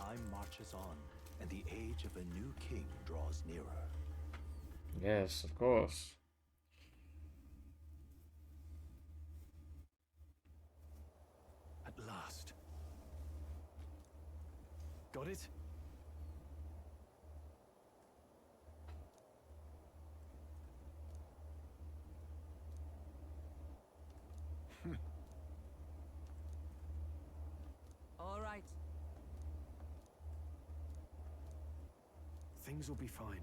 Time marches on, and the age of a new king draws nearer. Yes, of course. At last. Got it? All right. Things will be fine.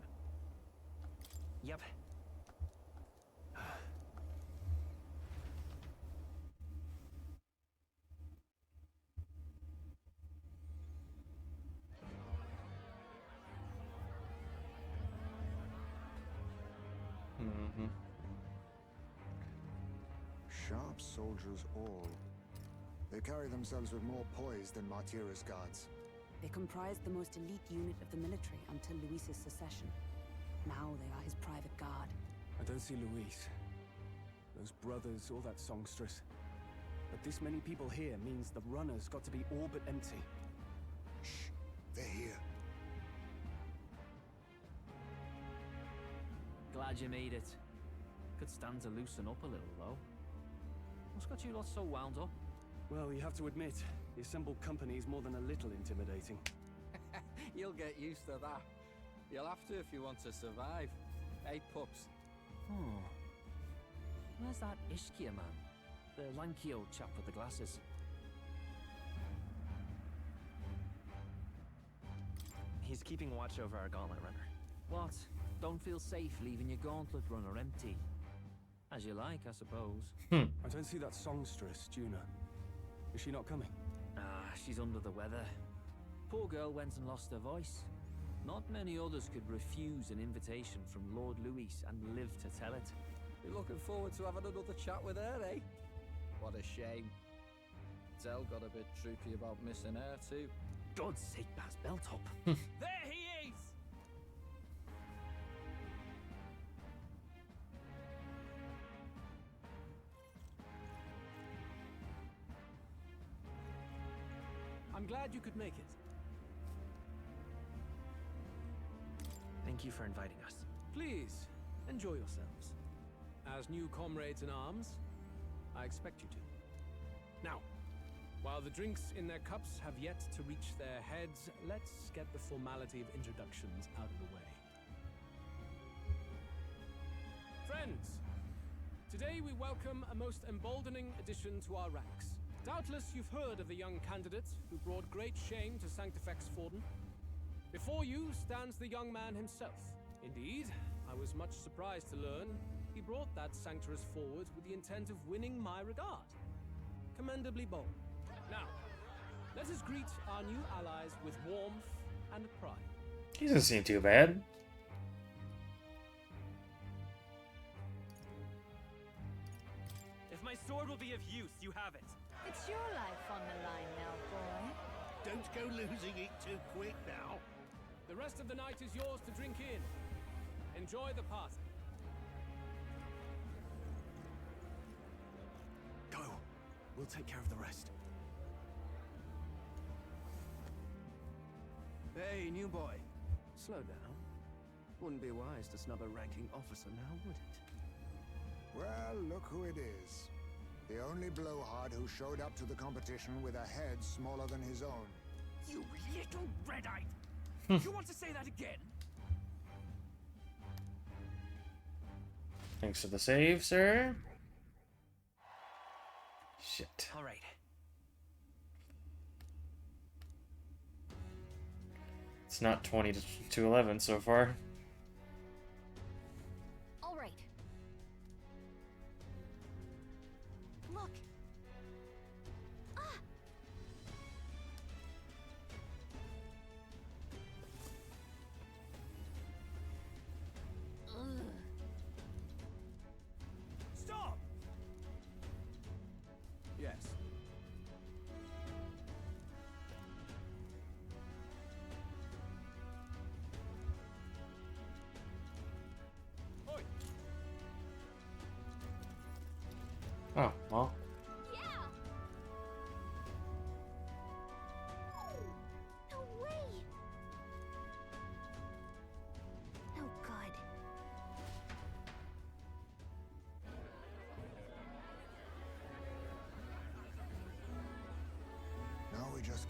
Yep. Mm-hmm. Sharp soldiers all. They carry themselves with more poise than Martira's guards. They comprised the most elite unit of the military until Luis's secession. Now they are his private guard. I don't see Luis, those brothers, or that songstress. But this many people here means the runner's got to be all but empty. Shh, they're here. Glad you made it. Could stand to loosen up a little, though. What's got you lot so wound up? Well, you have to admit, the assembled company is more than a little intimidating. You'll get used to that. You'll have to if you want to survive. Hey, pups. Oh. Where's that Ishkia man? The lanky old chap with the glasses. He's keeping watch over our gauntlet runner. What? Don't feel safe leaving your gauntlet runner empty? As you like, I suppose. I don't see that songstress, Juna. Is she not coming? Ah, she's under the weather. Poor girl went and lost her voice. Not many others could refuse an invitation from Lord Luis and live to tell it. You're looking forward to having another chat with her, eh? What a shame. Zell got a bit droopy about missing her, too. God's sake, Baz, belt up. There he is! I'm glad you could make it. Thank you for inviting us. Please, enjoy yourselves. As new comrades in arms, I expect you to. Now, while the drinks in their cups have yet to reach their heads, let's get the formality of introductions out of the way. Friends, today we welcome a most emboldening addition to our ranks. Doubtless you've heard of the young candidate who brought great shame to Sanctifex Forden. Before you stands the young man himself. Indeed, I was much surprised to learn he brought that sanctuary forward with the intent of winning my regard. Commendably bold. Now, let us greet our new allies with warmth and pride. He doesn't seem too bad. If my sword will be of use, you have it. It's your life on the line now, boy. Don't go losing it too quick now. The rest of the night is yours to drink in. Enjoy the party. Go. We'll take care of the rest. Hey, new boy. Slow down. Wouldn't be wise to snub a ranking officer now, would it? Well, look who it is. The only blowhard who showed up to the competition with a head smaller than his own. You little red-eyed! You want to say that again? Thanks for the save, sir. Shit. All right. It's not 20 to 11 so far. All right. Look. Ah! Ugh. Stop! Yes.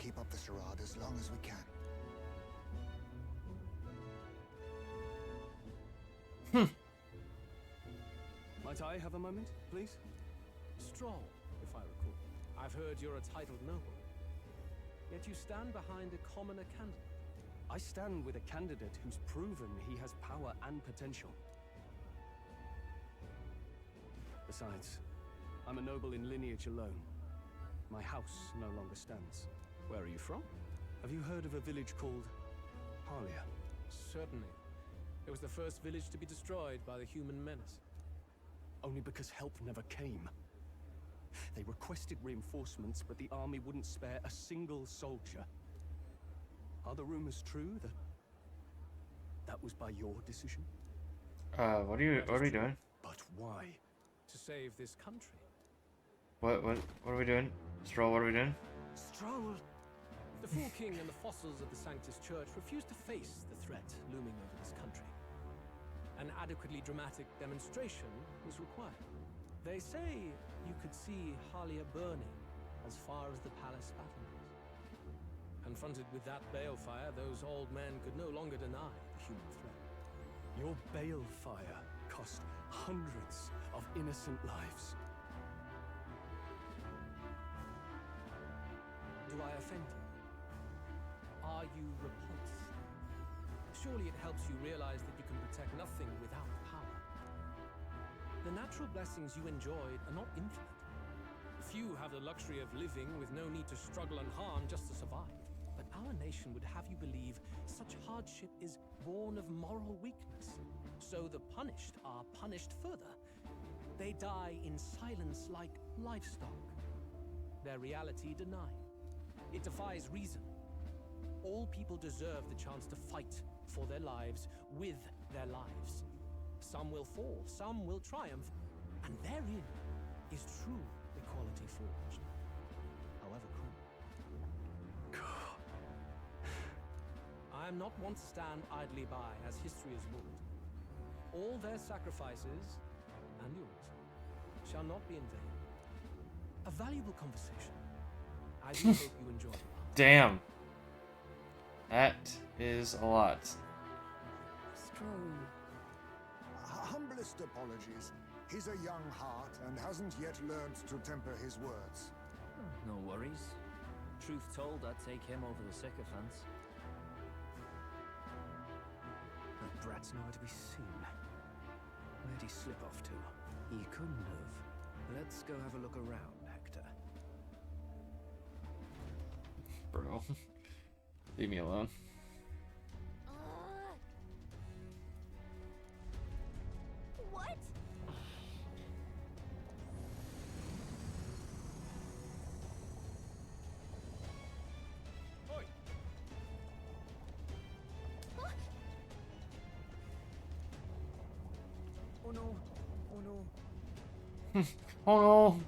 keep up the charade as long as we can. Might I have a moment, please? Stroll, if I recall. I've heard you're a titled noble. Yet you stand behind a commoner candidate. I stand with a candidate who's proven he has power and potential. Besides, I'm a noble in lineage alone. My house no longer stands. Where are you from? Have you heard of a village called Harlia? Certainly. It was the first village to be destroyed by the human menace. Only because help never came. They requested reinforcements, but the army wouldn't spare a single soldier. Are the rumors true that was by your decision? What are we doing? But why? To save this country. What are we doing? Stroll, what are we doing? Stroll! The Fool King and the fossils of the Sanctus Church refused to face the threat looming over this country. An adequately dramatic demonstration was required. They say you could see Harlia burning as far as the palace battlements. Confronted with that balefire, those old men could no longer deny the human threat. Your balefire cost hundreds of innocent lives. Do I offend you? Are you repulsed? Surely it helps you realize that you can protect nothing without power. The natural blessings you enjoyed are not infinite. Few have the luxury of living with no need to struggle and harm just to survive. But our nation would have you believe such hardship is born of moral weakness. So the punished are punished further. They die in silence like livestock. Their reality denied. It defies reason. All people deserve the chance to fight for their lives with their lives. Some will fall, some will triumph, and therein is true equality forged, however cruel. I am not one to stand idly by as history is wrought. All their sacrifices, and yours, shall not be in vain. A valuable conversation. I do hope you enjoy it. Damn. That is a lot. Stroll. Humblest apologies. He's a young heart and hasn't yet learned to temper his words. No worries. Truth told, I'd take him over the sycophants. That brat's nowhere to be seen. Where'd he slip off to? He couldn't have. Let's go have a look around, Hector. Bro. Leave me alone. What? Oi! Oh no! Oh no! Oh no!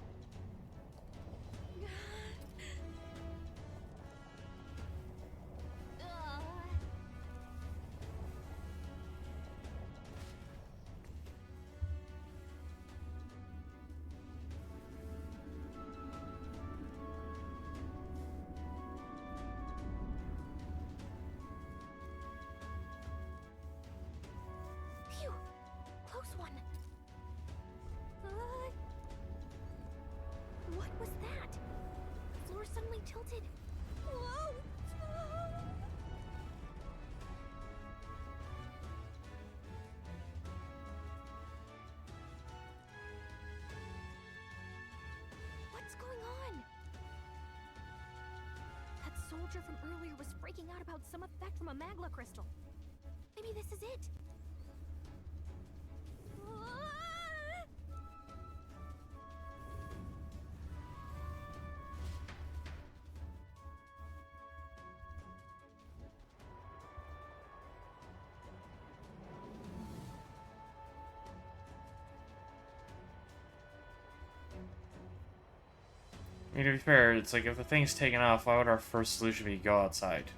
Phew! Close one. What was that? The floor suddenly tilted. Whoa! What's going on? That soldier from earlier was freaking out about some effect from a magla crystal. Maybe this is it. I mean, to be fair, it's like if the thing's taken off, why would our first solution be go outside?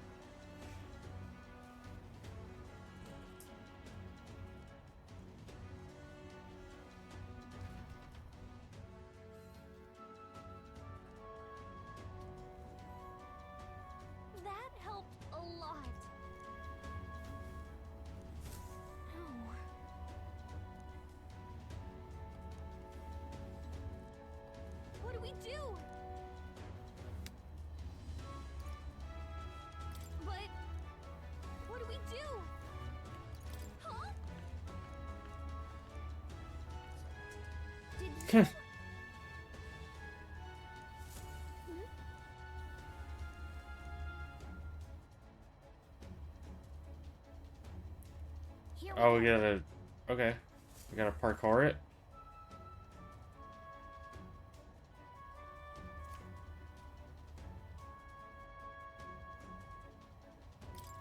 do? But what do we do? Huh? Did you? Here Oh, we go. gotta. Okay. We gotta parkour it.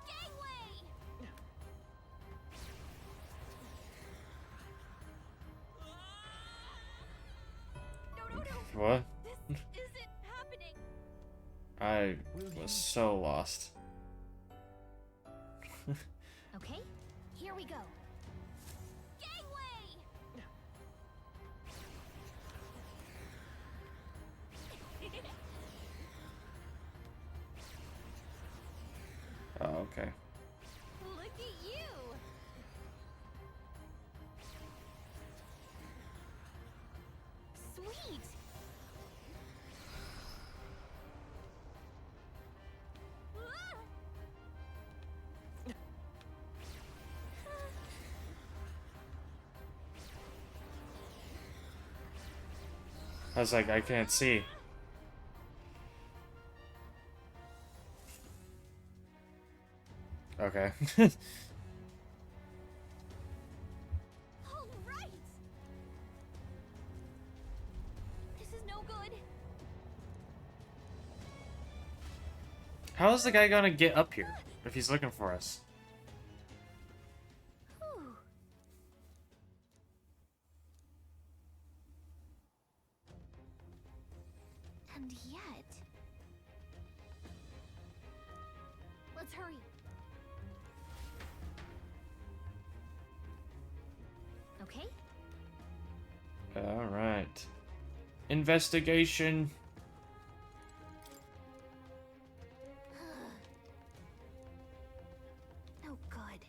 Gangway! No. What? This isn't happening. I was so lost. Okay, here we go. Gangway! Oh, okay. Look at you! Sweet! Ah! I was like, I can't see. Okay. All right! This is no good. How is the guy gonna get up here if he's looking for us? Whew. And yet... Let's hurry. Okay? Alright. Investigation. No good.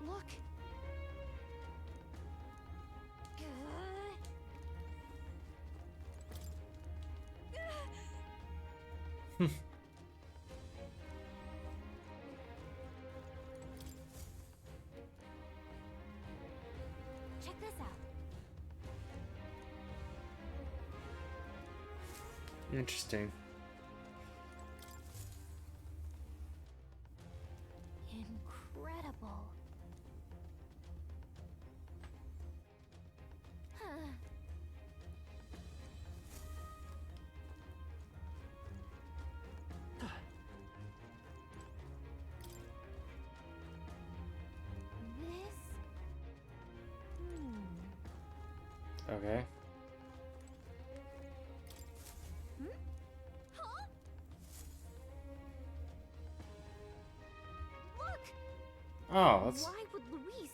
Look. Check this out. Interesting. Incredible. Huh. This? Okay. Huh? Look! Oh, that's Why would Luis?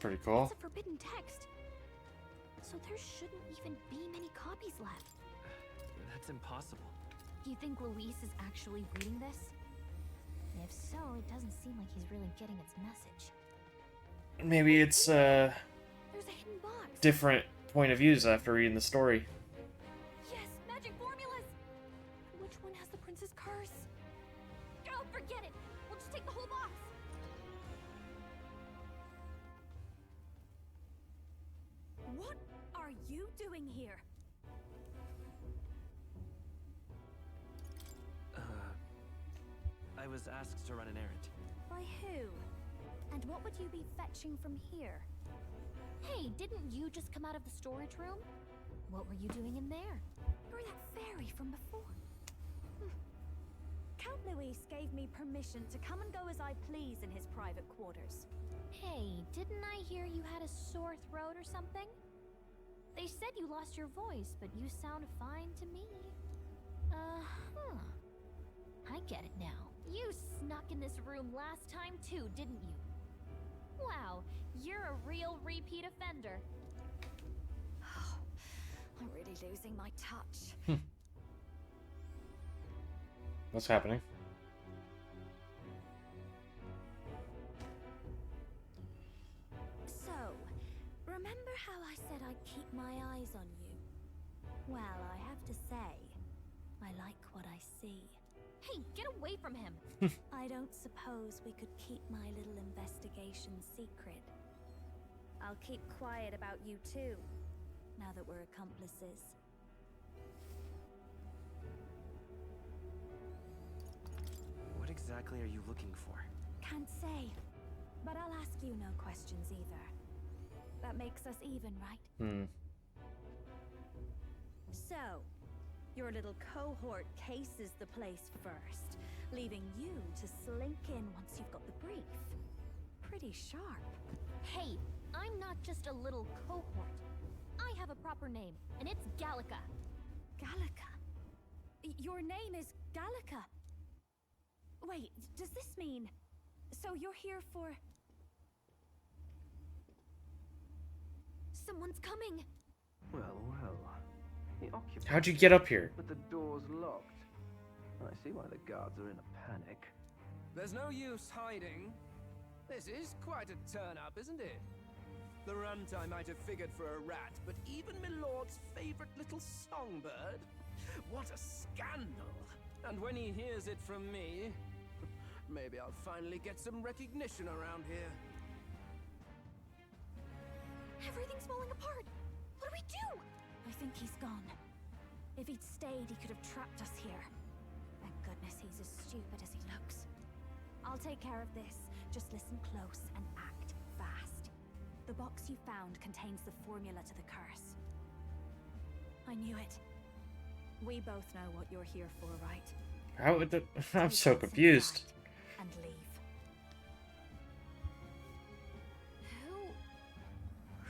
pretty cool. It's a forbidden text. So there shouldn't even be many copies left. That's impossible. You think Luis is actually reading this? If so, it doesn't seem like he's really getting its message. Maybe it's There's a hidden box. different point of views after reading the story. Yes, magic formulas! Which one has the prince's curse? Oh, forget it! We'll just take the whole box! What are you doing here? I was asked to run an errand. By who? And what would you be fetching from here? Hey, didn't you just come out of the storage room? What were you doing in there? You're that fairy from before. Count Luis gave me permission to come and go as I please in his private quarters. Hey, didn't I hear you had a sore throat or something? They said you lost your voice, but you sound fine to me. Uh-huh. I get it now. You snuck in this room last time too, didn't you? Wow, you're a real repeat offender. I'm really losing my touch. What's happening? So, remember how I said I'd keep my eyes on you? Well, I have to say, I like what I see. Hey, get away from him! I don't suppose we could keep my little investigation secret. I'll keep quiet about you too, now that we're accomplices. What exactly are you looking for? Can't say, but I'll ask you no questions either. That makes us even, right? So, your little cohort cases the place first, leaving you to slink in once you've got the brief. Pretty sharp. Hey, I'm not just a little cohort. I have a proper name, and it's Gallica. Gallica? Your name is Gallica? Wait, does this mean... So you're here for... Someone's coming! Well, well. The occupants. How'd you get up here? But the door's locked. I see why the guards are in a panic. There's no use hiding. This is quite a turn-up, isn't it? The runtime might have figured for a rat, but even Milord's favorite little songbird? What a scandal! And when he hears it from me, maybe I'll finally get some recognition around here. Everything's falling apart! What do we do? I think he's gone. If he'd stayed, he could have trapped us here. Thank goodness he's as stupid as he looks. I'll take care of this. Just listen close and act fast. The box you found contains the formula to the curse. I knew it. We both know what you're here for, right? How would the... I'm so confused. And leave.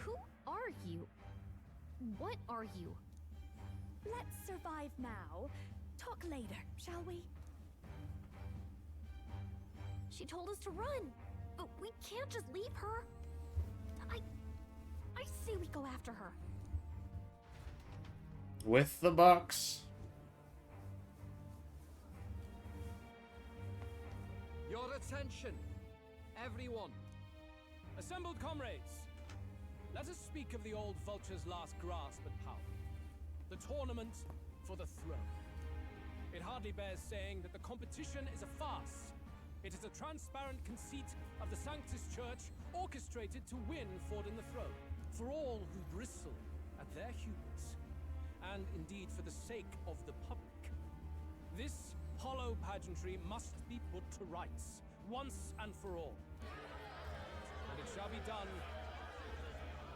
Who are you? What are you? Let's survive now. Talk later, shall we? She told us to run, but we can't just leave her. I say we go after her. With the box? Your attention, everyone. Assembled comrades, let us speak of the old vulture's last grasp at power. The tournament for the throne. It hardly bears saying that the competition is a farce. It is a transparent conceit of the Sanctus Church orchestrated to win Forden the throne. For all who bristle at their hubris, and indeed for the sake of the public. This hollow pageantry must be put to rights, once and for all. And it shall be done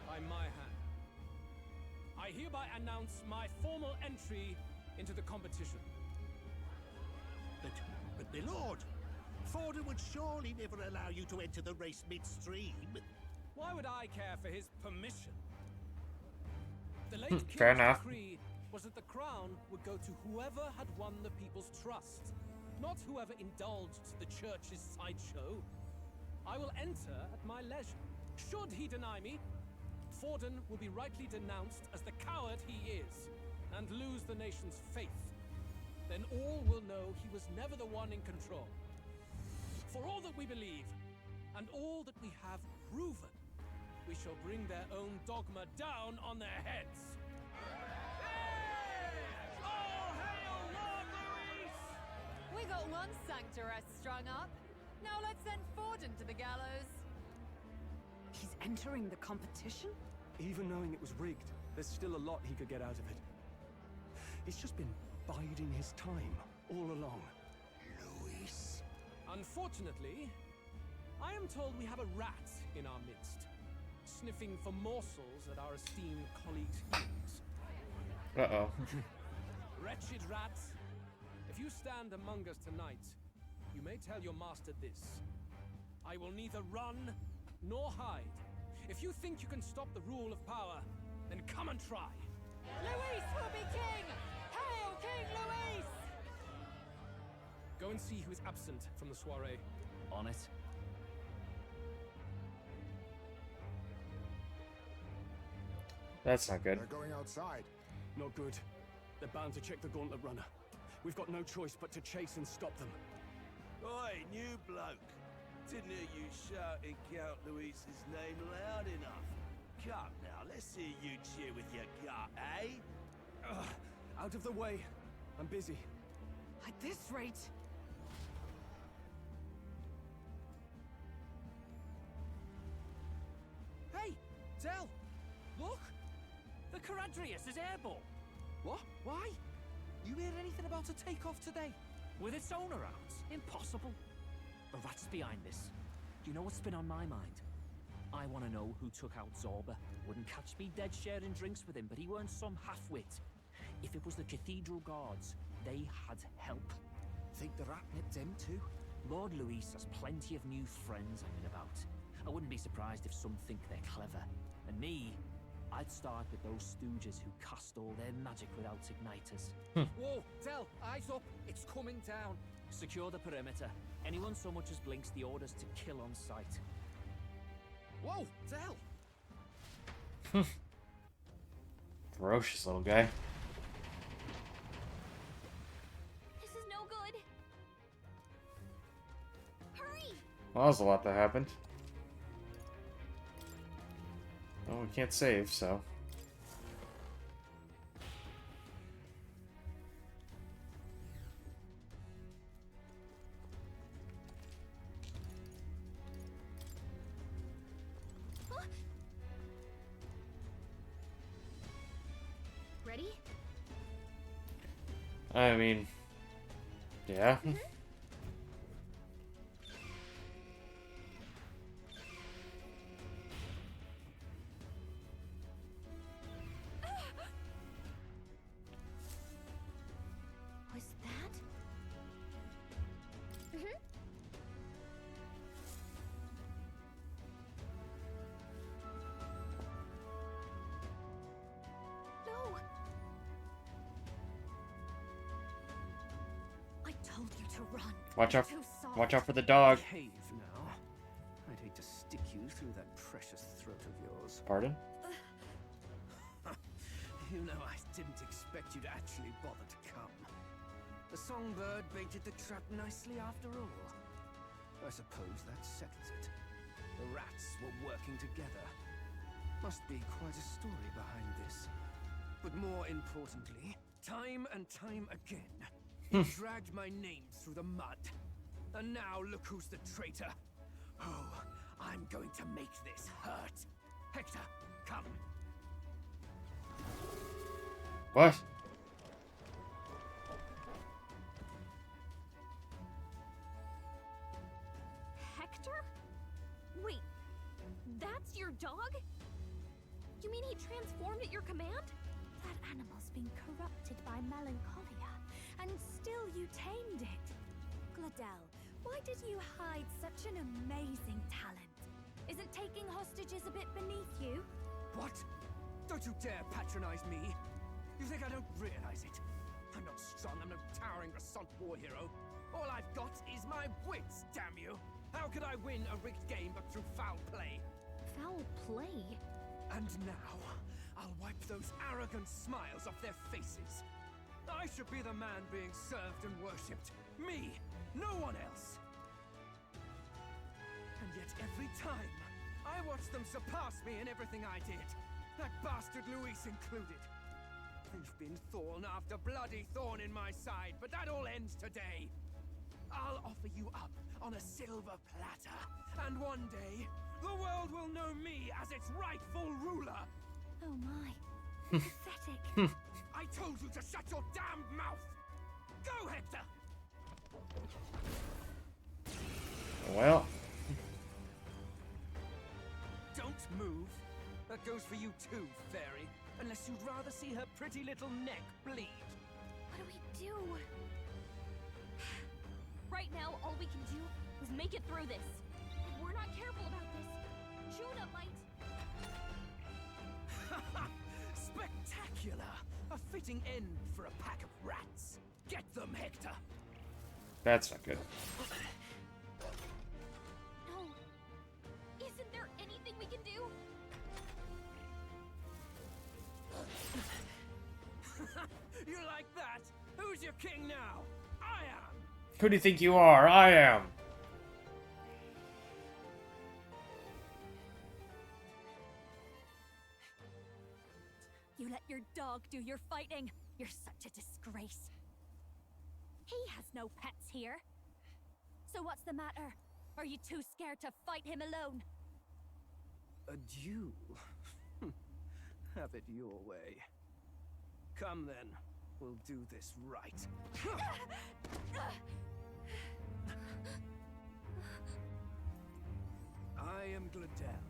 by my hand. I hereby announce my formal entry into the competition. But my lord, Forden would surely never allow you to enter the race midstream. Why would I care for his permission? The late Fair king's enough. decree was that the crown would go to whoever had won the people's trust, not whoever indulged the church's sideshow. I will enter at my leisure. Should he deny me, Forden will be rightly denounced as the coward he is, and lose the nation's faith. Then all will know he was never the one in control. For all that we believe, and all that we have proven, we shall bring their own dogma down on their heads. All hail Lord Louis! We got one sanctoress strung up. Now let's send Forden to the gallows. He's entering the competition? Even knowing it was rigged, there's still a lot he could get out of it. He's just been biding his time all along. Louis. Unfortunately, I am told we have a rat in our midst, sniffing for morsels at our esteemed colleagues' heels. Uh-oh. Wretched rat, if you stand among us tonight, you may tell your master this. I will neither run nor hide. If you think you can stop the rule of power, then come and try. Louis will be king! Hail King Louis! Go and see who is absent from the soiree. On it. That's not good. They're going outside. Not good. They're bound to check the gauntlet runner. We've got no choice but to chase and stop them. Oi, new bloke. Didn't hear you shouting Count Luis's name loud enough. Come now, let's hear you cheer with your gut, eh? Out of the way. I'm busy. At this rate... Hey, Del! Look! The Caradrius is airborne! What? Why? You hear anything about a takeoff today? With its owner out? Impossible. The rat's behind this. Do you know what's been on my mind? I want to know who took out Zorba. Wouldn't catch me dead sharing drinks with him, but he weren't some half-wit. If it was the Cathedral Guards, they had help. Think the rat nipped him too? Lord Luis has plenty of new friends hanging about. I wouldn't be surprised if some think they're clever. And me, I'd start with those stooges who cast all their magic without igniters. Whoa, Del, eyes up. It's coming down. Secure the perimeter. Anyone so much as blinks, the orders to kill on sight. Whoa, Del! Ferocious little guy. This is no good. Hurry! Well, that was a lot that happened. Well, we can't save, so. Ready? I mean, yeah. Was that? No. I told you to run. Watch out! Too soft. Watch out for the dog. Behave now. I'd hate to stick you through that precious throat of yours. Pardon? You know, I didn't expect you to actually bother to come. The songbird baited the trap nicely after all. I suppose that settles it. The rats were working together. Must be quite a story behind this. But more importantly, time and time again, he dragged my name through the mud. And now look who's the traitor. Oh, I'm going to make this hurt. Hector, come. What? Hector? Wait, that's your dog? You mean he transformed at your command? That animal's been corrupted by melancholia, and still you tamed it. Gladel, why did you hide such an amazing talent? Isn't taking hostages a bit beneath you? What? Don't you dare patronize me! You think I don't realize it? I'm not strong, I'm no towering Rassant war hero. All I've got is my wits, damn you! How could I win a rigged game but through foul play? Foul play? And now, I'll wipe those arrogant smiles off their faces. I should be the man being served and worshipped. Me, no one else. And yet every time, I watch them surpass me in everything I did. That bastard Luis included. They've been thorn after bloody thorn in my side, but that all ends today. I'll offer you up on a silver platter, and one day, the world will know me as its rightful ruler. Oh my. Pathetic. I told you to shut your damned mouth! Go, Hector! Well. Don't move. That goes for you too, fairy. Unless you'd rather see her pretty little neck bleed. What do we do? Right now, all we can do is make it through this. If we're not careful about this, Judah might... Spectacular! A fitting end for a pack of rats. Get them, Hector! That's not good. No. Isn't there anything we can do? You like that? Who's Who's your king now? I am! Who do you think you are? I am. You let your dog do your fighting. You're such a disgrace. He has no pets here. So what's the matter? Are you too scared to fight him alone? A duel? Have it your way. Come then, we'll do this right. I am Gladel,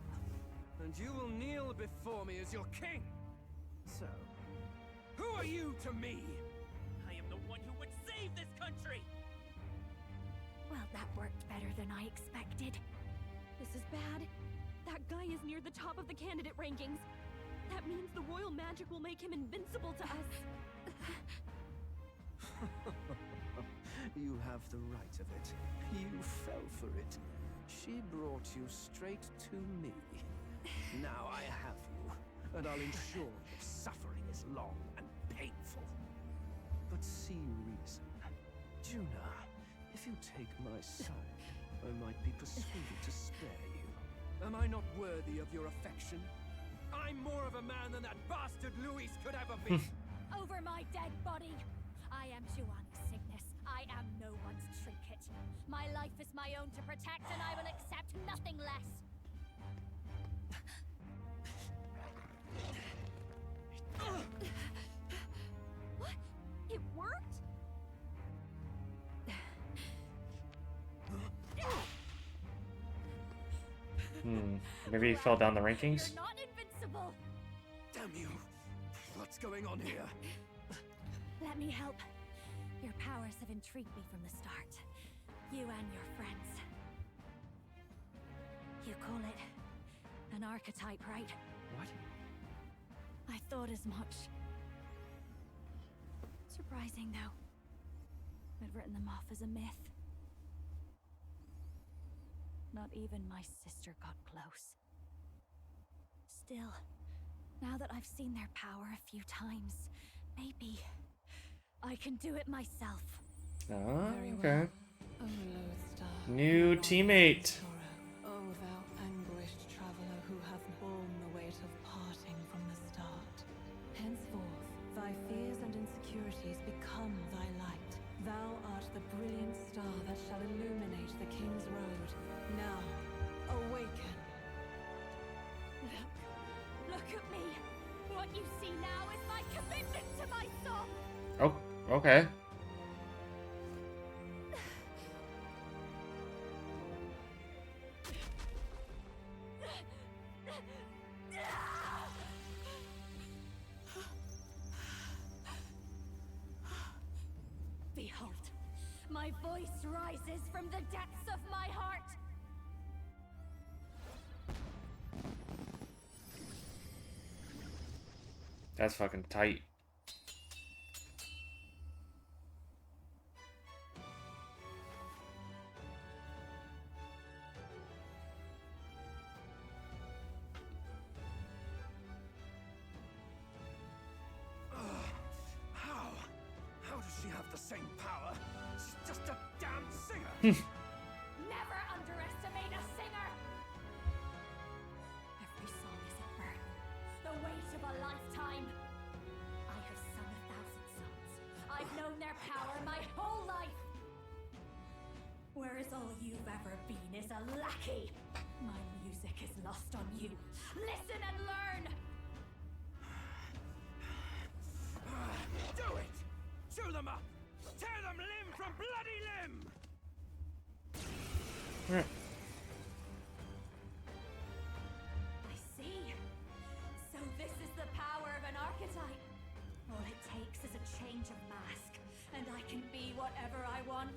and you will kneel before me as your king. So, who are you to me? I am the one who would save this country! Well, that worked better than I expected. This is bad. That guy is near the top of the candidate rankings. That means the royal magic will make him invincible to us. You have the right of it. You fell for it. She brought you straight to me. Now I have you, and I'll ensure your suffering is long and painful. But see reason. Juna, if you take my side, I might be persuaded to spare you. Am I not worthy of your affection? I'm more of a man than that bastard Luis could ever be. Over my dead body! I am Juana's sickness. I am no one's trinket. My life is my own to protect, and I will accept nothing less. What? It worked? Maybe he fell down the rankings? You're not invincible! Damn you! What's going on here? Let me help. Your powers have intrigued me from the start. You and your friends. You call it an archetype, right? What? I thought as much. Surprising, though. I'd written them off as a myth. Not even my sister got close. Still, now that I've seen their power a few times, maybe I can do it myself. Oh, okay. O loathed star, New teammate. O thou anguished traveler who hath borne the weight of parting from the start. Henceforth, thy fears and insecurities become thy light. Thou art the brilliant star that shall illuminate the King's Road. Now, awaken. Look at me. What you see now is my commitment to my song. Oh, okay. Behold, my voice rises from the depths of my heart. That's fucking tight. How does she have the same power? She's just a damn singer. Never underestimate a singer. Every song is a birth, the weight of a lifetime. I have sung 1,000 songs. I've known their power my whole life. Whereas all you've ever been is a lackey. My music is lost on you. Listen and learn. Do it! Chew them up! Tear them limb from bloody limb! I see. So this is the power of an archetype. All it takes is a change of mask, and I can be whatever I want.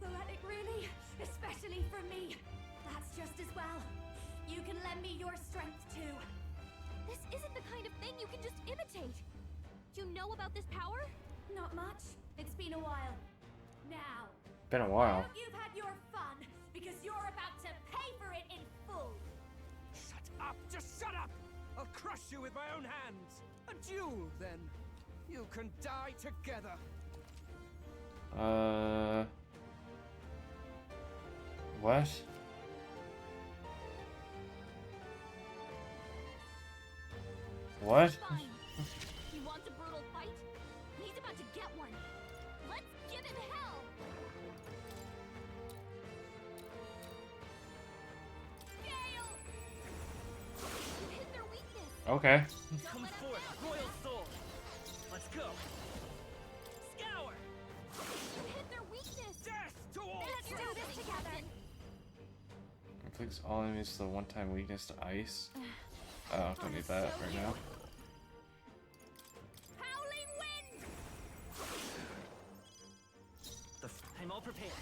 Poetic, really? Especially for me. That's just as well. You can lend me your strength, too. This isn't the kind of thing you can just imitate. Do you know about this power? Not much. It's been a while. Now. Been a while. Now you've had your fun, because you're about to pay for it in full. Shut up! Just shut up! I'll crush you with my own hands! A duel, then. You can die together. What? What? Fine. He wants a brutal fight? He's about to get one. Let's give him hell! Gale! You hit their weakness! Okay. Come forth, Royal Sword! Let's go! Scour! You hit their weakness! Death to all! Let's do this together! Inflicts all enemies with a one-time weakness to ice. Oh, don't need that right now. Howling wind! I'm all prepared.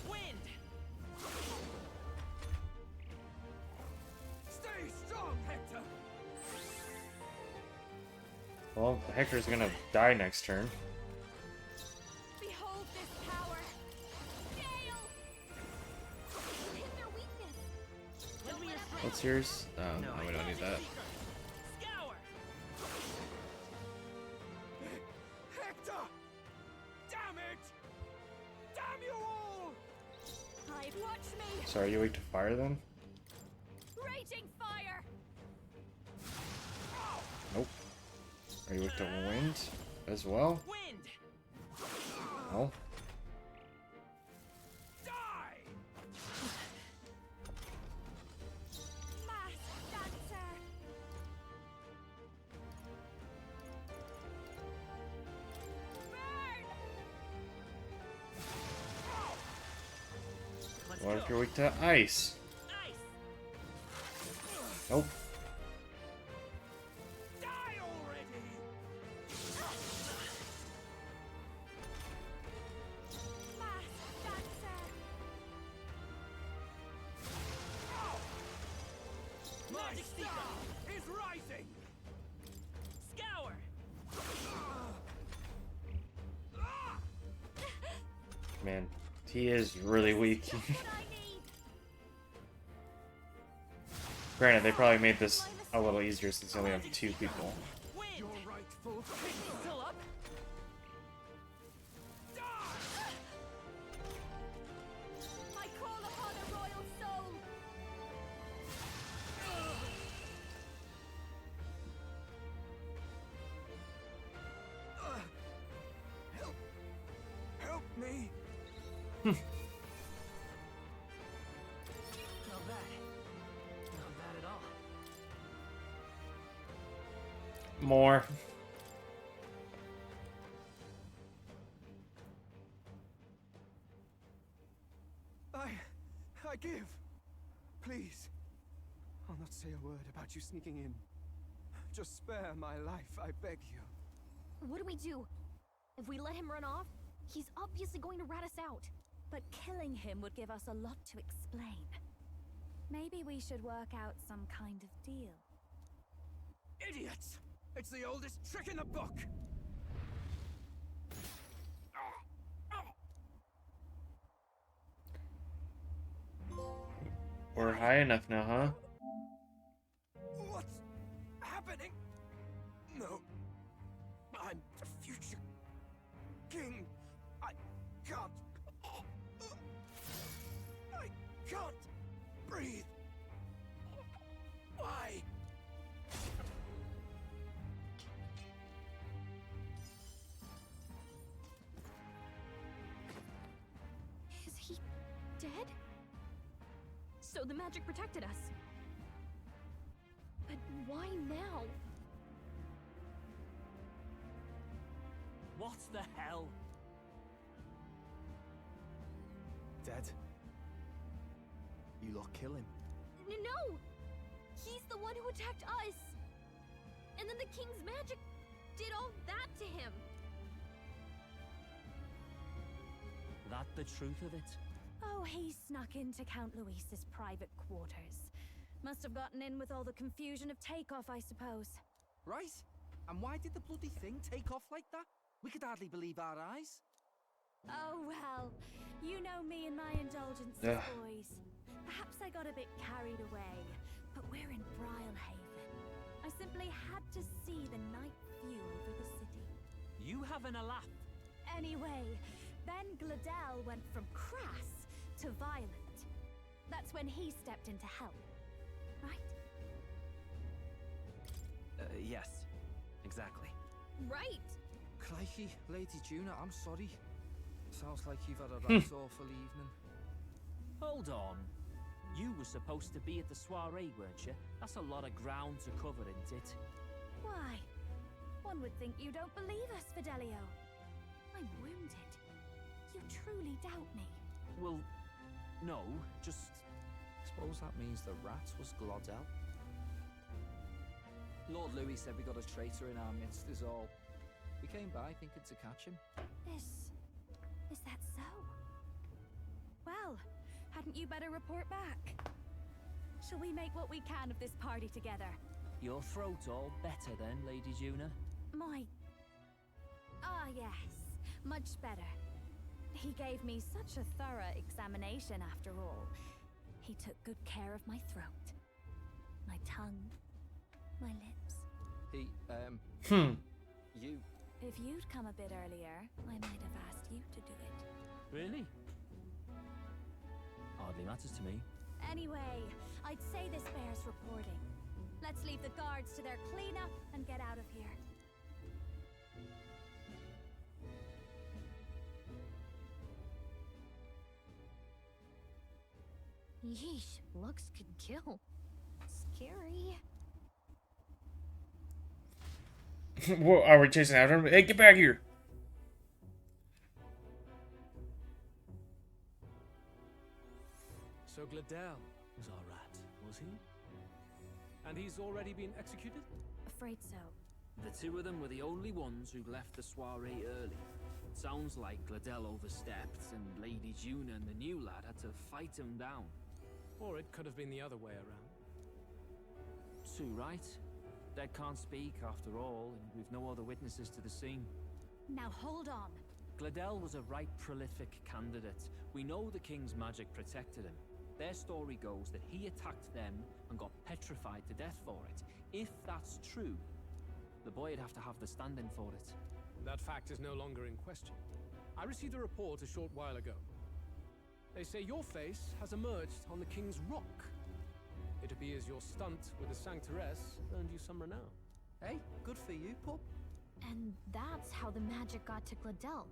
Wind! Stay strong, Hector! Well, Hector's gonna die next turn. Behold this power! Gale! You hit their weakness! Lend me your strength! What's yours? No, we don't need that. Scour! Hector! Damn it! Damn you all! Watch me! So are you weak to fire then? Raging fire! Nope. Are you weak to wind as well? Wind! No. Die! Masked dancer! Burn! Let's What go. if you're weak to ice? Ice! Nope. Die already! Masked dancer! My star is rising! Scour! Man, he is really weak. What I need! Granted, they probably made this a little easier since they only have 2 people. Wind! Your rightful king still up? Die! I call upon a royal soul! Help me! Hmm. Not bad. Not bad at all. More. I give. Please. I'll not say a word about you sneaking in. Just spare my life, I beg you. What do we do? If we let him run off, he's obviously going to rat us out. But killing him would give us a lot to explain. Maybe we should work out some kind of deal. Idiots! It's the oldest trick in the book! We're high enough now, huh? What's happening? No. I'm the future king. I can't. I can't breathe. Why? Is he dead? So the magic protected us. But why now? What the hell? Dead. You lot kill him. No! He's the one who attacked us! And then the king's magic did all that to him! That the truth of it? Oh, he snuck into Count Luis's private quarters. Must have gotten in with all the confusion of takeoff, I suppose. Right? And why did the bloody thing take off like that? We could hardly believe our eyes. Oh, well. You know me and my indulgences, Yeah. boys. Perhaps I got a bit carried away, but we're in Brilehaven. I simply had to see the night view over the city. You having a laugh? Anyway, Then Gladel went from crass to violent. That's when he stepped in to help, right? Yes. Exactly. Right! Crikey, Lady Juna, I'm sorry. Sounds like you've had a right awful evening. Hold on. You were supposed to be at the soiree, weren't you? That's a lot of ground to cover, isn't it? Why? One would think you don't believe us, Fidelio. I'm wounded. You truly doubt me. Well, no, just... Suppose that means the rat was Glodell. Lord Louis said we got a traitor in our midst is all. We came by thinking to catch him. Is that so? Well, hadn't you better report back? Shall we make what we can of this party together? Your throat all better then, Lady Juna? Yes, much better. He gave me such a thorough examination after all. He took good care of my throat, my tongue, my lips. You... If you'd come a bit earlier, I might have asked you to do it. Really? Hardly matters to me. Anyway, I'd say this bears reporting. Let's leave the guards to their cleanup and get out of here. Yeesh, looks can kill. Scary. What are we chasing after him? Hey, get back here! So Gladel was our rat, was he? And he's already been executed? Afraid so. The two of them were the only ones who left the soiree early. Sounds like Gladel overstepped, and Lady Juna and the new lad had to fight him down. Or it could have been the other way around. Too right. Dead can't speak, after all, and we've no other witnesses to the scene. Now hold on. Gladel was a right prolific candidate. We know the king's magic protected him. Their story goes that he attacked them and got petrified to death for it. If that's true, the boy'd have to have the stand-in for it. That fact is no longer in question. I received a report a short while ago. They say your face has emerged on the King's Rock. It appears your stunt with the Sanctoress earned you some renown. Hey, good for you, pup. And that's how the magic got to Gladel.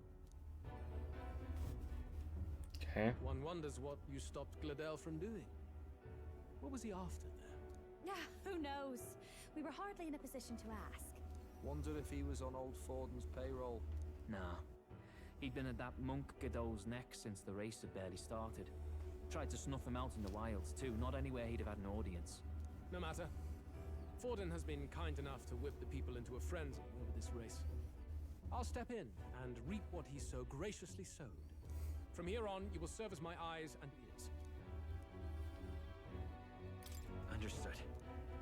Okay. One wonders what you stopped Gladel from doing. What was he after there? Who knows? We were hardly in a position to ask. Wonder if he was on old Forden's payroll. Nah. He'd been at that monk Godot's neck since the race had barely started. Tried to snuff him out in the wilds too, not anywhere he'd have had an audience. No matter. Forden has been kind enough to whip the people into a frenzy over this race. I'll step in and reap what he so graciously sowed. From here on, you will serve as my eyes and ears. Understood.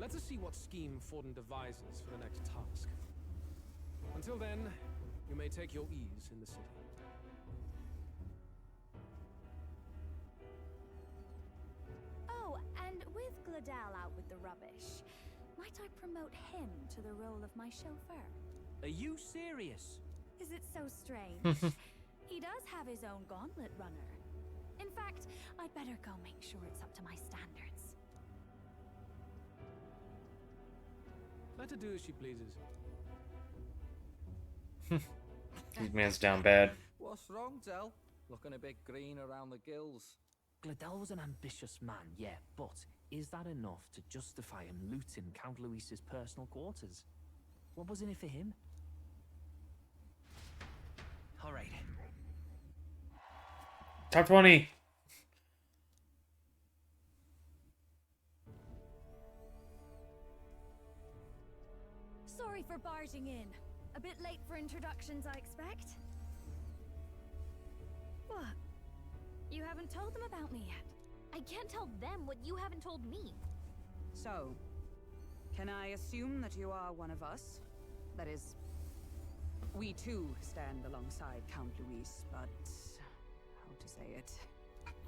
Let us see what scheme Forden devises for the next task. Until then, you may take your ease in the city. Oh, and with Gladel out with the rubbish, might I promote him to the role of my chauffeur? Are you serious? Is it so strange? He does have his own gauntlet runner. In fact, I'd better go make sure it's up to my standards. Let her do as she pleases. These man's down bad. What's wrong, Del? Looking a bit green around the gills. Gladel was an ambitious man, yeah, but is that enough to justify him looting Count Luis's personal quarters? What was in it for him? All right. Top 20. Sorry for barging in. A bit late for introductions, I expect. What? You haven't told them about me yet? I can't tell them what you haven't told me. So, can I assume that you are one of us? That is, we too stand alongside Count Luis, but how to say it?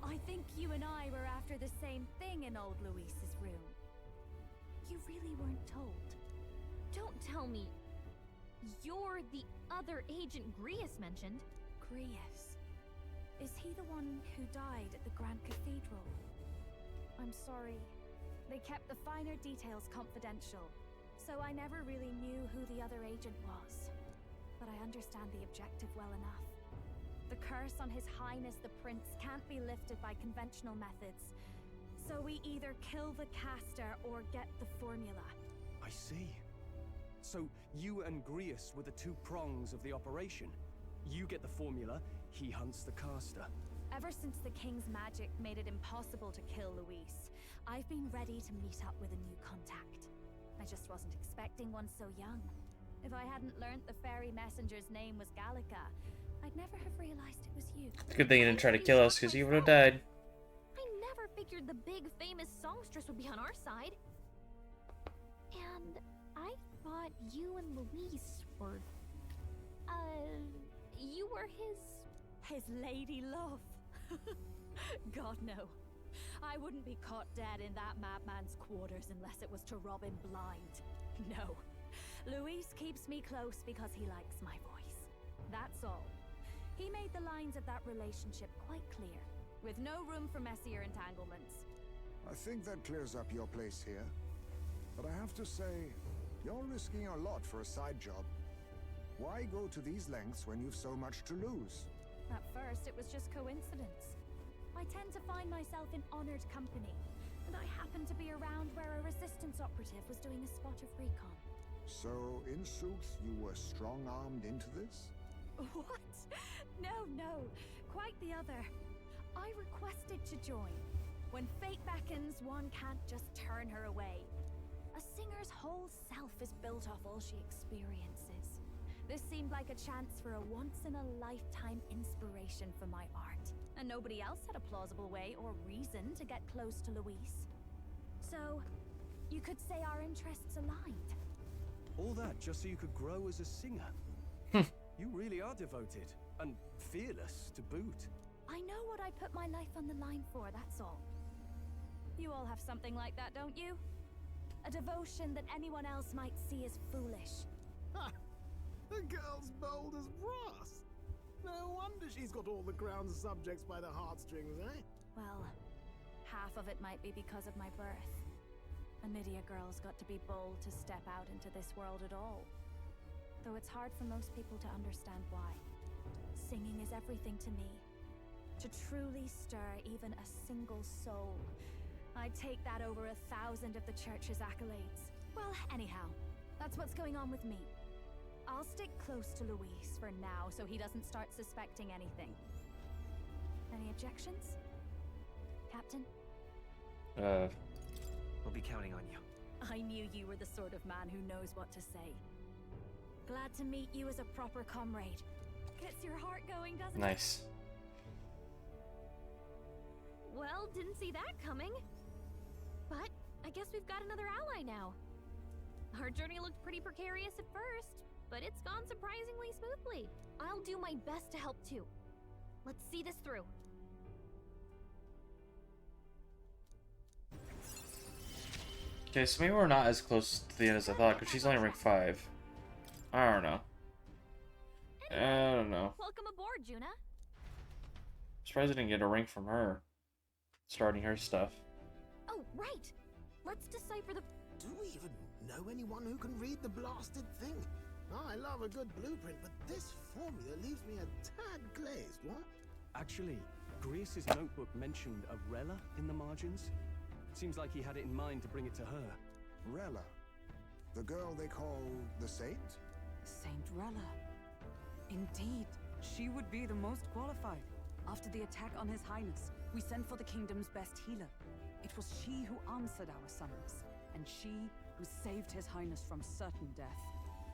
I think you and I were after the same thing in old Luis's room. You really weren't told. Don't tell me you're the other agent Grius mentioned. Grius. Is he the one who died at the Grand Cathedral? I'm sorry. They kept the finer details confidential, so I never really knew who the other agent was. But I understand the objective well enough. The curse on His Highness the Prince can't be lifted by conventional methods, so we either kill the caster or get the formula. I see. So you and Grius were the two prongs of the operation. You get the formula, he hunts the caster. Ever since the King's magic made it impossible to kill Luis, I've been ready to meet up with a new contact. I just wasn't expecting one so young. If I hadn't learnt the fairy messenger's name was Gallica, I'd never have realized it was you. Good thing you didn't try to kill us, because you would have died. I never figured the big famous songstress would be on our side. And I thought you and Luis were... you were his lady love. God, no. I wouldn't be caught dead in that madman's quarters unless it was to rob him blind. No. Luis keeps me close because he likes my voice. That's all. He made the lines of that relationship quite clear, with no room for messier entanglements. I think that clears up your place here. But I have to say, you're risking a lot for a side job. Why go to these lengths when you've so much to lose? At first, it was just coincidence. I tend to find myself in honored company, and I happened to be around where a resistance operative was doing a spot of recon. So, in sooth, you were strong-armed into this? What? No. Quite the other. I requested to join. When fate beckons, one can't just turn her away. A singer's whole self is built off all she experiences. This seemed like a chance for a once-in-a-lifetime inspiration for my art. And nobody else had a plausible way or reason to get close to Luis. So, you could say our interests aligned. All that just so you could grow as a singer? You really are devoted, and fearless to boot. I know what I put my life on the line for, that's all. You all have something like that, don't you? A devotion that anyone else might see as foolish. Ha! The girl's bold as brass. No wonder she's got all the crown's subjects by the heartstrings, eh? Well, half of it might be because of my birth. A Midia girl's got to be bold to step out into this world at all. Though it's hard for most people to understand why. Singing is everything to me. To truly stir even a single soul, I'd take that over 1,000 of the church's accolades. Well, anyhow, that's what's going on with me. I'll stick close to Luis for now so he doesn't start suspecting anything. Any objections? Captain? We'll be counting on you. I knew you were the sort of man who knows what to say. Glad to meet you as a proper comrade. Gets your heart going, doesn't it? Nice. Well, didn't see that coming. But I guess we've got another ally now. Our journey looked pretty precarious at first, but it's gone surprisingly smoothly. I'll do my best to help too. Let's see this through. Okay, so maybe we're not as close to the end as I thought, because she's only rank 5. I don't know. I don't know. Welcome aboard, Juna. Surprised I didn't get a rank from her. Starting her stuff. Oh, right. Let's decipher the... Do we even know anyone who can read the blasted thing? I love a good blueprint, but this formula leaves me a tad glazed, what? Actually, Grius's notebook mentioned a Rella in the margins. Seems like he had it in mind to bring it to her. Rella? The girl they call the Saint? Saint Rella. Indeed, she would be the most qualified. After the attack on His Highness, we sent for the kingdom's best healer. It was she who answered our summons, and she who saved His Highness from certain death.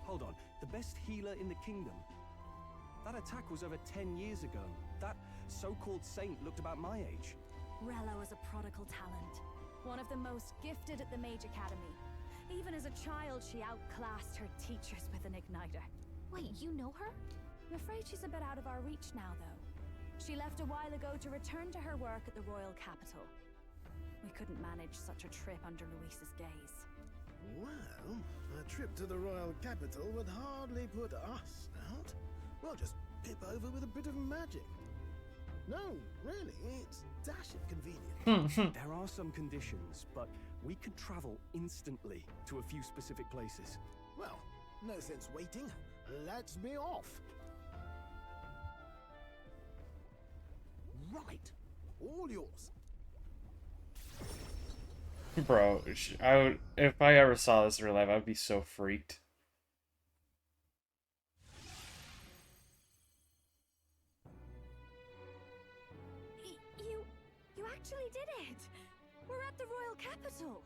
Hold on, the best healer in the kingdom? That attack was over 10 years ago. That so-called saint looked about my age. Rella was a prodigal talent. One of the most gifted at the Mage Academy. Even as a child, she outclassed her teachers with an igniter. Wait, you know her? I'm afraid she's a bit out of our reach now, though. She left a while ago to return to her work at the royal capital. We couldn't manage such a trip under Luis's gaze. Well, a trip to the royal capital would hardly put us out. We'll just pip over with a bit of magic. No, really, it's dashing convenient. There are some conditions, but we could travel instantly to a few specific places. Well, no sense waiting. Let's be off. Right. All yours. Bro, I would, if I ever saw this in real life, I'd be so freaked. You actually did it! We're at the royal capital!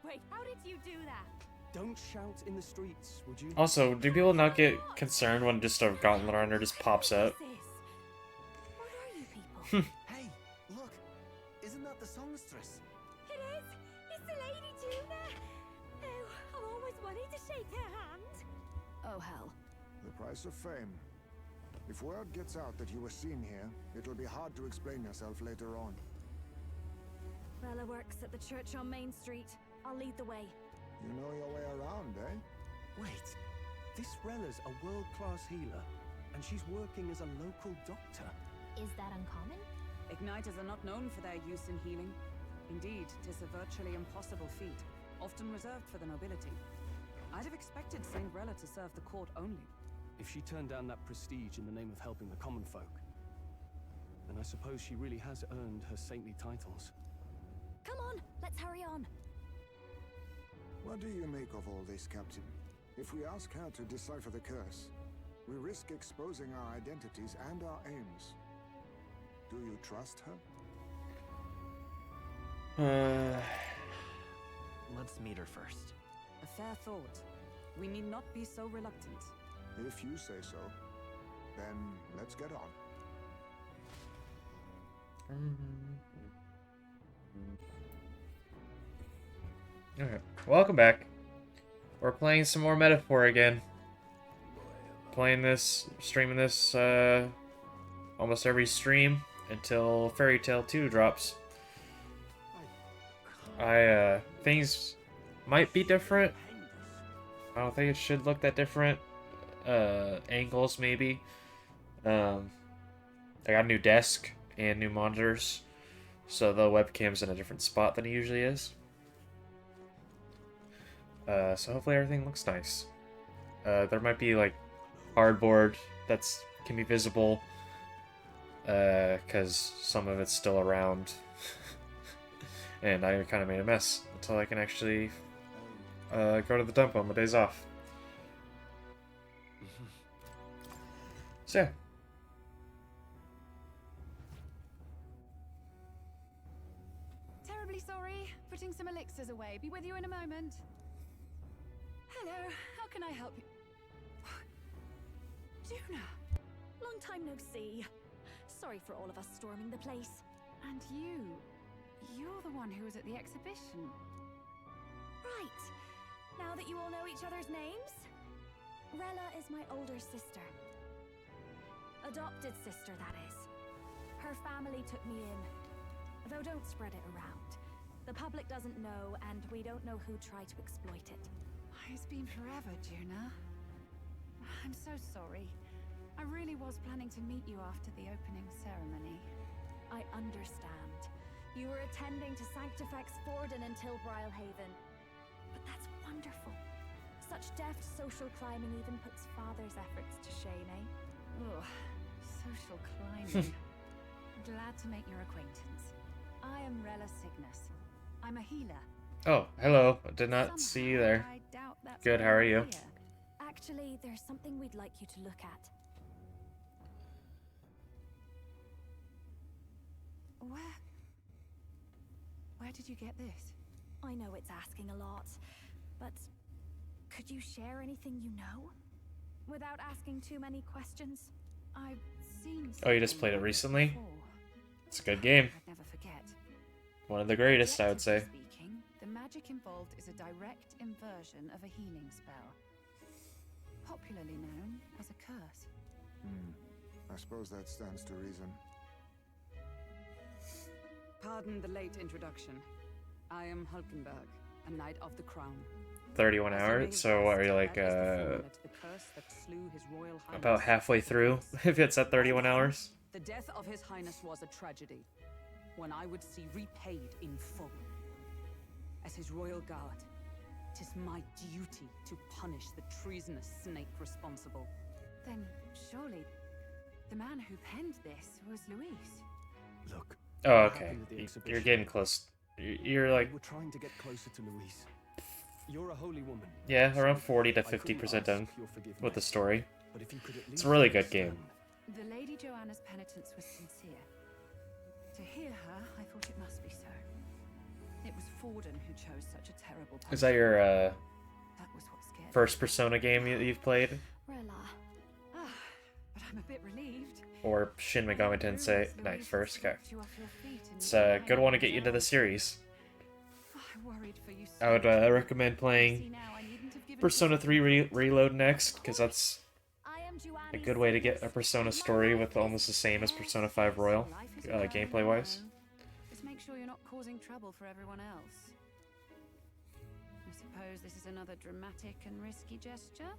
Wait, how did you do that? Don't shout in the streets, would you? Also, do people not get concerned when just a gauntlet runner just pops up? What are you people? Hey, look! Isn't that the songstress? It is! It's the Lady Juna! Oh, I've always wanted to shake her hand! Oh, hell. The price of fame. If word gets out that you were seen here, it'll be hard to explain yourself later on. Rella works at the church on Main Street. I'll lead the way. You know your way around, eh? Wait, this Rella's a world-class healer, and she's working as a local doctor. Is that uncommon? Igniters are not known for their use in healing. Indeed, 'tis a virtually impossible feat, often reserved for the nobility. I'd have expected Saint Rella to serve the court only. If she turned down that prestige in the name of helping the common folk, then I suppose she really has earned her saintly titles. Come on, let's hurry on. What do you make of all this, Captain? If we ask her to decipher the curse, we risk exposing our identities and our aims. Do you trust her? Let's meet her first. A fair thought. We need not be so reluctant. If you say so, then let's get on. Okay, welcome back. We're playing some more Metaphor again. Playing this, streaming this, almost every stream until Fairy Tale 2 drops. Things might be different. I don't think it should look that different. Angles, maybe. I got a new desk and new monitors, so the webcam's in a different spot than it usually is. So hopefully everything looks nice. There might be like cardboard that's can be visible, because some of it's still around, and I kind of made a mess until I can actually go to the dump on my days off. So yeah. Terribly sorry. Putting some elixirs away. Be with you in a moment. Hello. How can I help you? Juna! Long time no see. Sorry for all of us storming the place. And you're the one who was at the exhibition. Right. Now that you all know each other's names? Rella is my older sister. Adopted sister, that is. Her family took me in. Though don't spread it around. The public doesn't know, and we don't know who tried to exploit it. It's been forever, Juna. I'm so sorry. I really was planning to meet you after the opening ceremony. I understand. You were attending to Sanctifex Forden until Brylehaven. But that's wonderful. Such deft social climbing even puts father's efforts to shame, eh? Ugh, social climbing. Glad to make your acquaintance. I am Rella Cygnus. I'm a healer. Oh, hello. I did not see you there. I doubt that's Good, how are you? Actually, there's something we'd like you to look at. Where did you get this? I know it's asking a lot, but could you share anything you know? Without asking too many questions? I've seen. Oh, you just played it recently? Before. It's a good game. I'd never forget. One of the greatest, I would say. Speaking, the magic involved is a direct inversion of a healing spell, popularly known as a curse. I suppose that stands to reason. Pardon the late introduction. I am Hulkenberg, a Knight of the Crown. 31 hours? So what, are you like, about halfway through, if it's at 31 hours? The death of His Highness was a tragedy, one I would see repaid in full. As his royal guard, 'tis my duty to punish the treasonous snake responsible. Then surely the man who penned this was Luis. Look. Oh, I'm okay. happy with the You're exhibition, getting close. You're like, We're trying to get closer to Louise. You're a holy woman. yeah, around so 40 to I couldn't 50% ask done your forgiveness. with the story. But if you could at It's a least really good game. understand- The Lady Joanna's penitence was sincere. To hear her, I thought it must be so. It was Forden who chose such a terrible punishment. Is that your That was what scared first Persona game you've played? Rilla. But I'm a bit relieved. Or Shin Megami Tensei? Nice, first. Okay. You off your feet and It's a good one to get you into the series. I worried for you I would recommend See, playing now I needn't have given Persona 3 Reload next, because that's I am a good way to get a Persona story with almost the same as Persona 5 Royal, gameplay-wise. Just make sure you're not causing trouble for everyone else. I suppose this is another dramatic and risky gesture?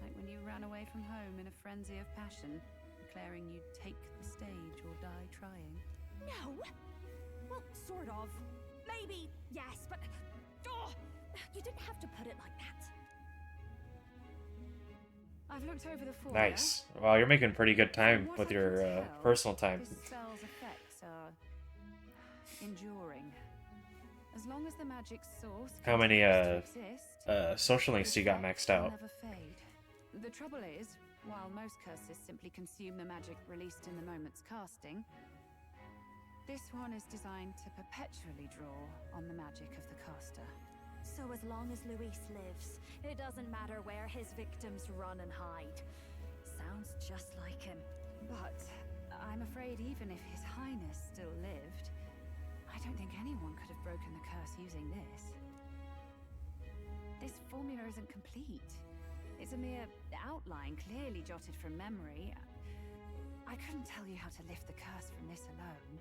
Like when you ran away from home in a frenzy of passion, declaring you'd take the stage or die trying. No. Well, sort of. Maybe, yes, but... Oh, you didn't have to put it like that. I've looked over the foyer. Nice. Wow, you're making pretty good time From what with I your can tell, personal time. This spell's effects are enduring. As long as the magic source How many continues to exist, social links you got the maxed effects will out? never fade. The trouble is, while most curses simply consume the magic released in the moment's casting, this one is designed to perpetually draw on the magic of the caster. So as long as Luis lives, it doesn't matter where his victims run and hide. Sounds just like him. But I'm afraid even if His Highness still lived, I don't think anyone could have broken the curse using this. This formula isn't complete. It's a mere outline, clearly jotted from memory. I couldn't tell you how to lift the curse from this alone.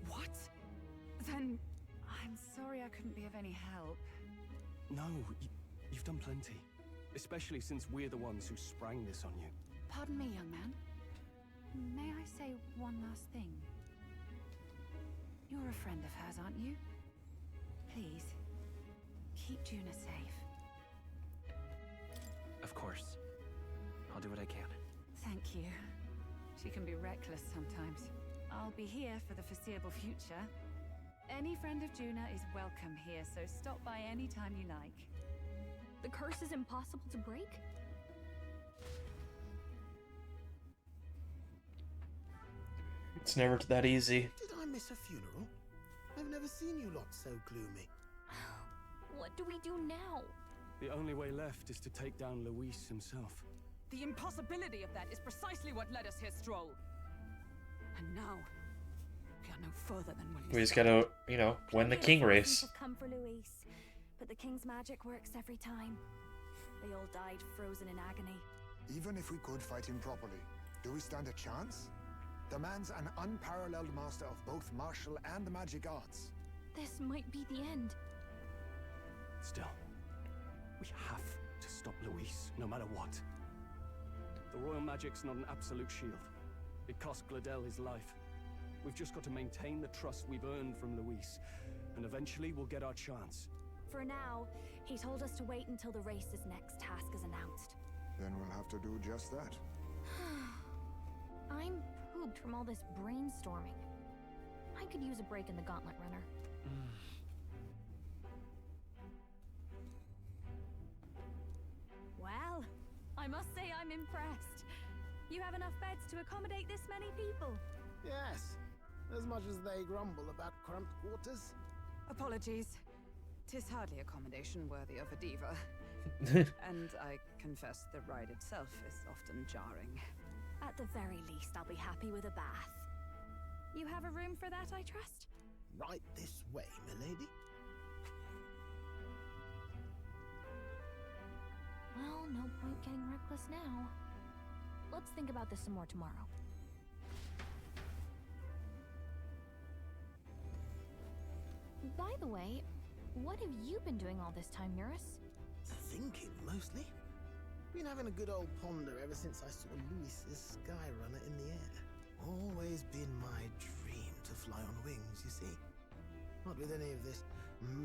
What? Then I'm sorry I couldn't be of any help. No, you've done plenty. Especially since we're the ones who sprang this on you. Pardon me, young man. May I say one last thing? You're a friend of hers, aren't you? Please, keep Juna safe. Of course. I'll do what I can. Thank you. She can be reckless sometimes. I'll be here for the foreseeable future. Any friend of Juna is welcome here, so stop by any time you like. The curse is impossible to break? It's never that easy. Did I miss a funeral? I've never seen you lot so gloomy. What do we do now? The only way left is to take down Luis himself. The impossibility of that is precisely what led us here, Stroll. And now, we are no further than when We just gotta, you know, win the king race. Have come for Luis, but the king's magic works every time. They all died frozen in agony. Even if we could fight him properly, do we stand a chance? The man's an unparalleled master of both martial and magic arts. This might be the end. Still, we have to stop Luis, no matter what. The royal magic's not an absolute shield. It cost Gladel his life. We've just got to maintain the trust we've earned from Luis, and eventually we'll get our chance. For now, he told us to wait until the race's next task is announced. Then we'll have to do just that. I'm pooped from all this brainstorming. I could use a break in the gauntlet runner. Well, I must say I'm impressed. You have enough beds to accommodate this many people. Yes, as much as they grumble about cramped quarters. Apologies. 'Tis hardly accommodation worthy of a diva. And I confess the ride itself is often jarring. At the very least, I'll be happy with a bath. You have a room for that, I trust? Right this way, milady. Well, no point getting reckless now. Let's think about this some more tomorrow. By the way, what have you been doing all this time, Eurus? Thinking, mostly. Been having a good old ponder ever since I saw Luis's Skyrunner in the air. Always been my dream to fly on wings, you see. Not with any of this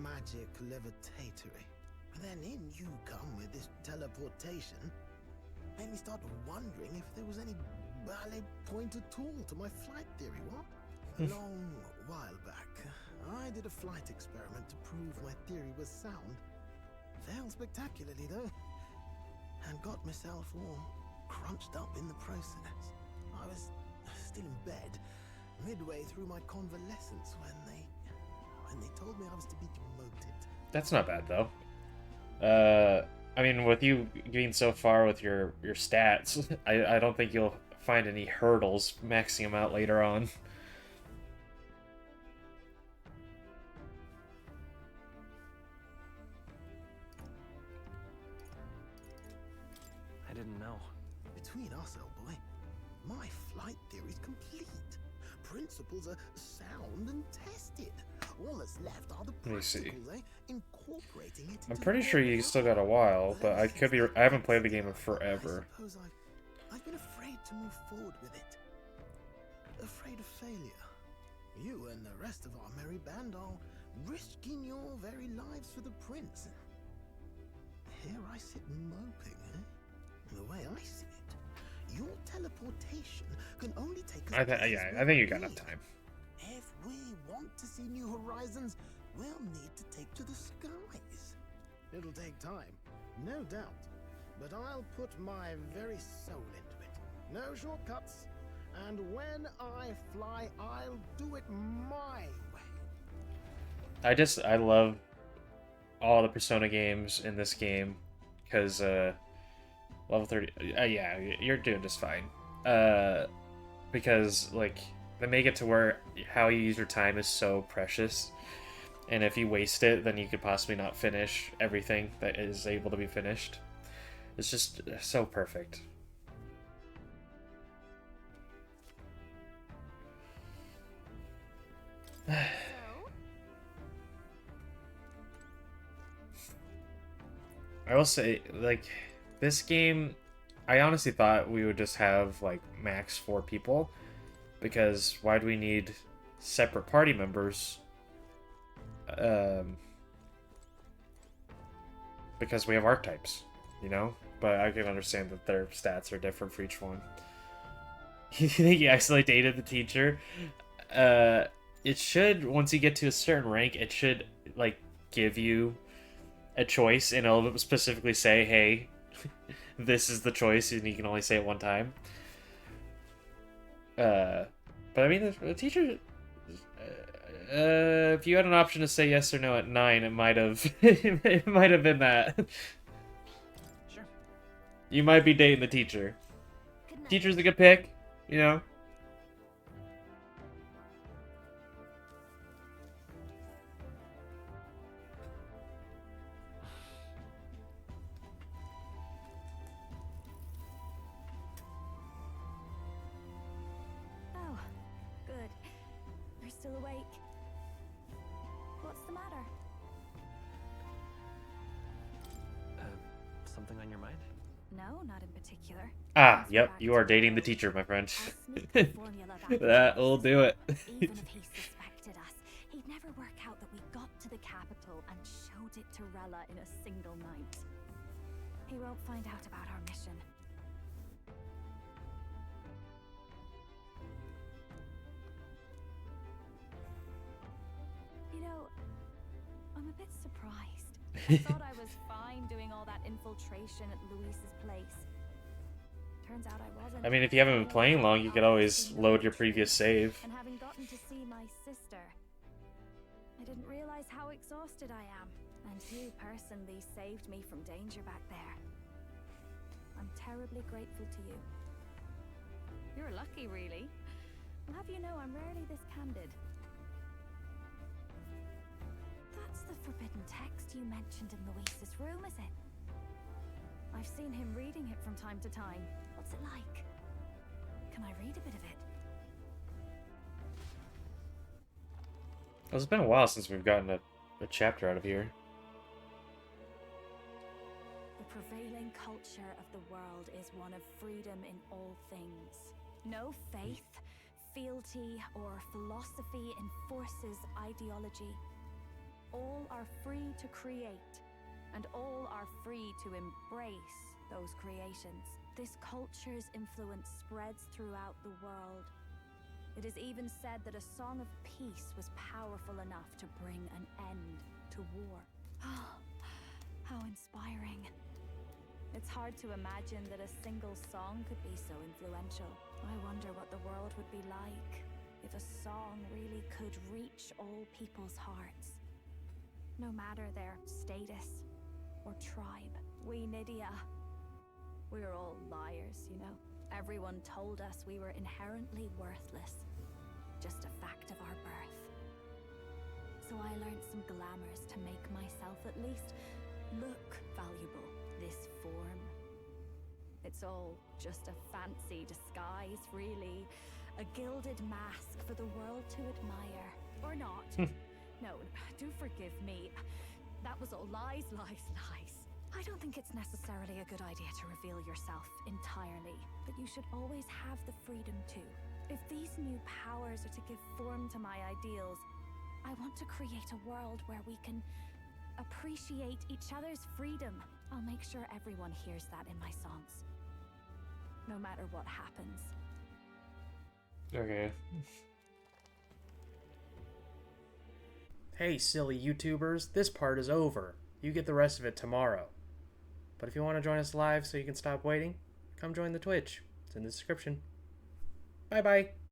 magic levitatory. And then in you come with this teleportation. Made me start wondering if there was any valid point at all to my flight theory, what? A long while back, I did a flight experiment to prove my theory was sound. Failed spectacularly, though. And got myself all crunched up in the process. I was still in bed, midway through my convalescence, when they told me I was to be demoted. That's not bad, though. I mean, with you getting so far with your stats, I don't think you'll find any hurdles maxing them out later on. I didn't know. Between us, old boy, my flight theory's complete. Principles are sound and tested. All that's left are the Let me see. practicals, eh? Incorporating it I'm into pretty the sure you world. still got a while, but I could be. I haven't played the game in forever. I suppose I've been afraid to move forward with it. Afraid of failure. You and the rest of our merry band are risking your very lives for the prince. Here I sit moping, eh? The way I see it, your teleportation can only take us Yeah, I think you got enough time. If we want to see new horizons, we'll need to take to the skies. It'll take time, no doubt, but I'll put my very soul into it. No shortcuts, and when I fly, I'll do it my way. I love all the Persona games in this game, because level 30, yeah, you're doing just fine. Because like they make it to where how you use your time is so precious, and if you waste it, then you could possibly not finish everything that is able to be finished. It's just so perfect. I will say, like, this game, I honestly thought we would just have, like, max 4 people, because why do we need separate party members? Because we have archetypes, you know? But I can understand that their stats are different for each one. You think you accidentally dated the teacher? It should, once you get to a certain rank, it should, like, give you a choice, and it'll specifically say, hey, this is the choice, and you can only say it one time. But I mean, the teacher, if you had an option to say yes or no at 9, it might have, it might have been that. Sure. You might be dating the teacher. Teacher's a good pick, you know. Oh, good. You're still awake. What's the matter? Something on your mind? No, not in particular. Ah, yep, you are dating the teacher, my friend. That'll do it. Even if he suspected us, he'd never work out that we got to the capital and showed it to Rella in a single night. He won't find out about our mission. You know, I'm a bit surprised. I thought I was fine doing all that infiltration at Luis's place. Turns out I wasn't. I mean, if you haven't been playing long, you could always load your previous save. And having gotten to see my sister, I didn't realize how exhausted I am. And you personally saved me from danger back there. I'm terribly grateful to you. You're lucky, really. I'll have you know I'm rarely this candid. That's the forbidden text you mentioned in Luis's room, is it? I've seen him reading it from time to time. What's it like? Can I read a bit of it? Well, it's been a while since we've gotten a chapter out of here. The prevailing culture of the world is one of freedom in all things. No faith, fealty or philosophy enforces ideology. All are free to create, and all are free to embrace those creations. This culture's influence spreads throughout the world. It is even said that a song of peace was powerful enough to bring an end to war. Oh, how inspiring. It's hard to imagine that a single song could be so influential. I wonder what the world would be like if a song really could reach all people's hearts. No matter their status or tribe. We Nydia, we're all liars, you know. Everyone told us we were inherently worthless. Just a fact of our birth. So I learned some glamours to make myself at least look valuable. This form. It's all just a fancy disguise, really. A gilded mask for the world to admire. Or not. No, do forgive me. That was all lies, lies, lies. I don't think it's necessarily a good idea to reveal yourself entirely, but you should always have the freedom to. If these new powers are to give form to my ideals, I want to create a world where we can appreciate each other's freedom. I'll make sure everyone hears that in my songs. No matter what happens. Okay. Hey, silly YouTubers, this part is over. You get the rest of it tomorrow. But if you want to join us live so you can stop waiting, come join the Twitch. It's in the description. Bye-bye.